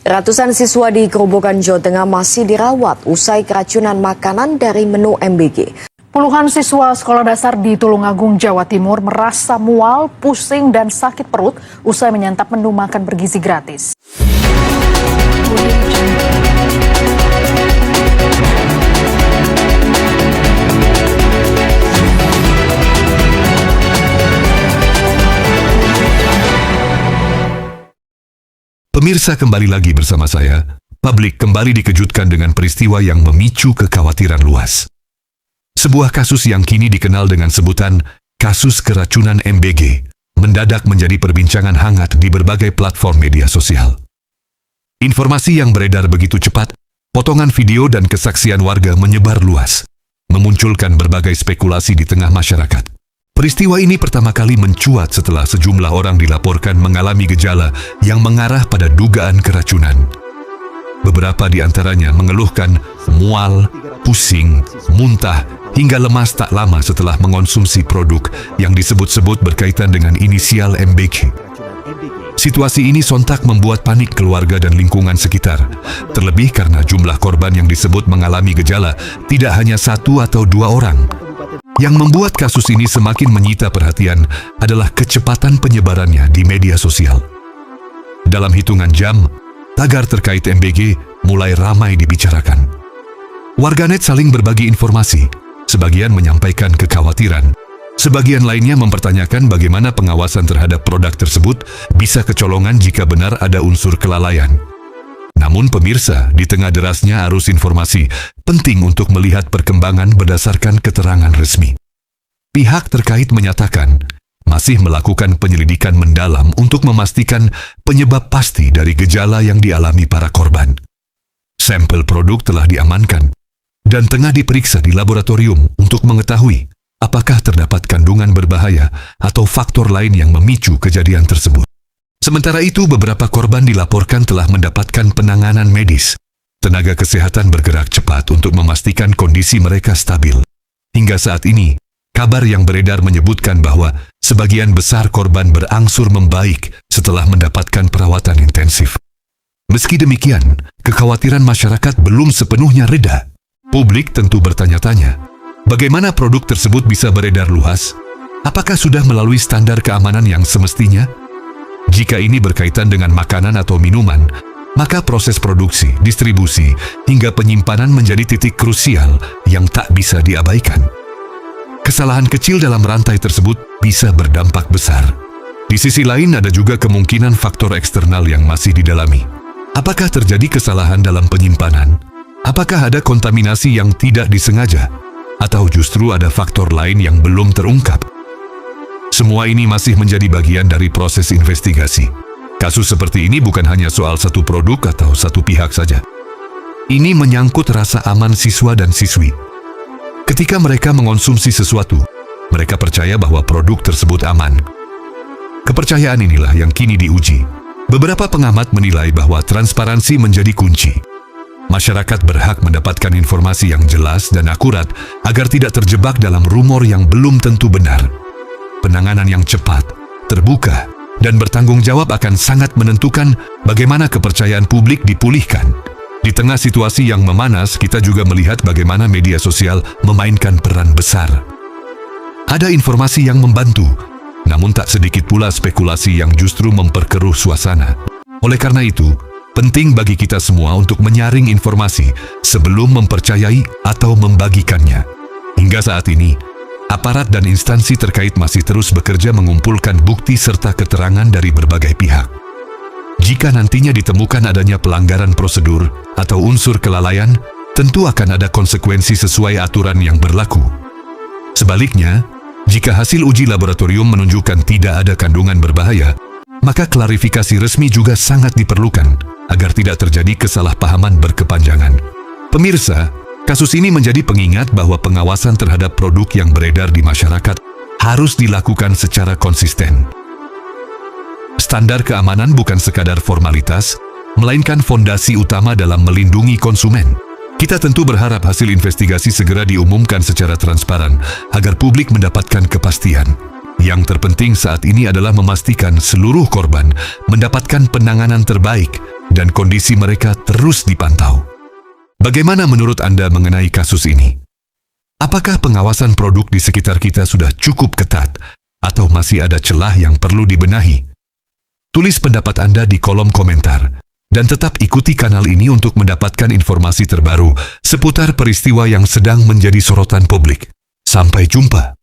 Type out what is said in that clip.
Ratusan siswa di Grobogan, Jawa Tengah masih dirawat usai keracunan makanan dari menu MBG. Puluhan siswa sekolah dasar di Tulungagung, Jawa Timur merasa mual, pusing, dan sakit perut usai menyantap menu makan bergizi gratis. Pemirsa, kembali lagi bersama saya. Publik kembali dikejutkan dengan peristiwa yang memicu kekhawatiran luas. Sebuah kasus yang kini dikenal dengan sebutan kasus keracunan MBG mendadak menjadi perbincangan hangat di berbagai platform media sosial. Informasi yang beredar begitu cepat, potongan video dan kesaksian warga menyebar luas, memunculkan berbagai spekulasi di tengah masyarakat. Peristiwa ini pertama kali mencuat setelah sejumlah orang dilaporkan mengalami gejala yang mengarah pada dugaan keracunan. Beberapa di antaranya mengeluhkan mual, pusing, muntah, hingga lemas tak lama setelah mengonsumsi produk yang disebut-sebut berkaitan dengan inisial MBG. Situasi ini sontak membuat panik keluarga dan lingkungan sekitar, terlebih karena jumlah korban yang disebut mengalami gejala tidak hanya 1 atau 2 orang. Yang membuat kasus ini semakin menyita perhatian adalah kecepatan penyebarannya di media sosial. Dalam hitungan jam, tagar terkait MBG mulai ramai dibicarakan. Warganet saling berbagi informasi, sebagian menyampaikan kekhawatiran, sebagian lainnya mempertanyakan bagaimana pengawasan terhadap produk tersebut bisa kecolongan jika benar ada unsur kelalaian. Namun pemirsa, di tengah derasnya arus informasi, penting untuk melihat perkembangan berdasarkan keterangan resmi. Pihak terkait menyatakan masih melakukan penyelidikan mendalam untuk memastikan penyebab pasti dari gejala yang dialami para korban. Sampel produk telah diamankan dan tengah diperiksa di laboratorium untuk mengetahui apakah terdapat kandungan berbahaya atau faktor lain yang memicu kejadian tersebut. Sementara itu, beberapa korban dilaporkan telah mendapatkan penanganan medis. Tenaga kesehatan bergerak cepat untuk memastikan kondisi mereka stabil. Hingga saat ini, kabar yang beredar menyebutkan bahwa sebagian besar korban berangsur membaik setelah mendapatkan perawatan intensif. Meski demikian, kekhawatiran masyarakat belum sepenuhnya reda. Publik tentu bertanya-tanya, bagaimana produk tersebut bisa beredar luas? Apakah sudah melalui standar keamanan yang semestinya? Jika ini berkaitan dengan makanan atau minuman, maka proses produksi, distribusi, hingga penyimpanan menjadi titik krusial yang tak bisa diabaikan. Kesalahan kecil dalam rantai tersebut bisa berdampak besar. Di sisi lain ada juga kemungkinan faktor eksternal yang masih didalami. Apakah terjadi kesalahan dalam penyimpanan? Apakah ada kontaminasi yang tidak disengaja? Atau justru ada faktor lain yang belum terungkap? Semua ini masih menjadi bagian dari proses investigasi. Kasus seperti ini bukan hanya soal satu produk atau satu pihak saja. Ini menyangkut rasa aman siswa dan siswi. Ketika mereka mengonsumsi sesuatu, mereka percaya bahwa produk tersebut aman. Kepercayaan inilah yang kini diuji. Beberapa pengamat menilai bahwa transparansi menjadi kunci. Masyarakat berhak mendapatkan informasi yang jelas dan akurat agar tidak terjebak dalam rumor yang belum tentu benar. Penanganan yang cepat, terbuka, dan bertanggung jawab akan sangat menentukan bagaimana kepercayaan publik dipulihkan. Di tengah situasi yang memanas, kita juga melihat bagaimana media sosial memainkan peran besar. Ada informasi yang membantu, namun tak sedikit pula spekulasi yang justru memperkeruh suasana. Oleh karena itu, penting bagi kita semua untuk menyaring informasi sebelum mempercayai atau membagikannya. Hingga saat ini, aparat dan instansi terkait masih terus bekerja mengumpulkan bukti serta keterangan dari berbagai pihak. Jika nantinya ditemukan adanya pelanggaran prosedur atau unsur kelalaian, tentu akan ada konsekuensi sesuai aturan yang berlaku. Sebaliknya, jika hasil uji laboratorium menunjukkan tidak ada kandungan berbahaya, maka klarifikasi resmi juga sangat diperlukan agar tidak terjadi kesalahpahaman berkepanjangan. Pemirsa, kasus ini menjadi pengingat bahwa pengawasan terhadap produk yang beredar di masyarakat harus dilakukan secara konsisten. Standar keamanan bukan sekadar formalitas, melainkan fondasi utama dalam melindungi konsumen. Kita tentu berharap hasil investigasi segera diumumkan secara transparan agar publik mendapatkan kepastian. Yang terpenting saat ini adalah memastikan seluruh korban mendapatkan penanganan terbaik dan kondisi mereka terus dipantau. Bagaimana menurut Anda mengenai kasus ini? Apakah pengawasan produk di sekitar kita sudah cukup ketat atau masih ada celah yang perlu dibenahi? Tulis pendapat Anda di kolom komentar dan tetap ikuti kanal ini untuk mendapatkan informasi terbaru seputar peristiwa yang sedang menjadi sorotan publik. Sampai jumpa.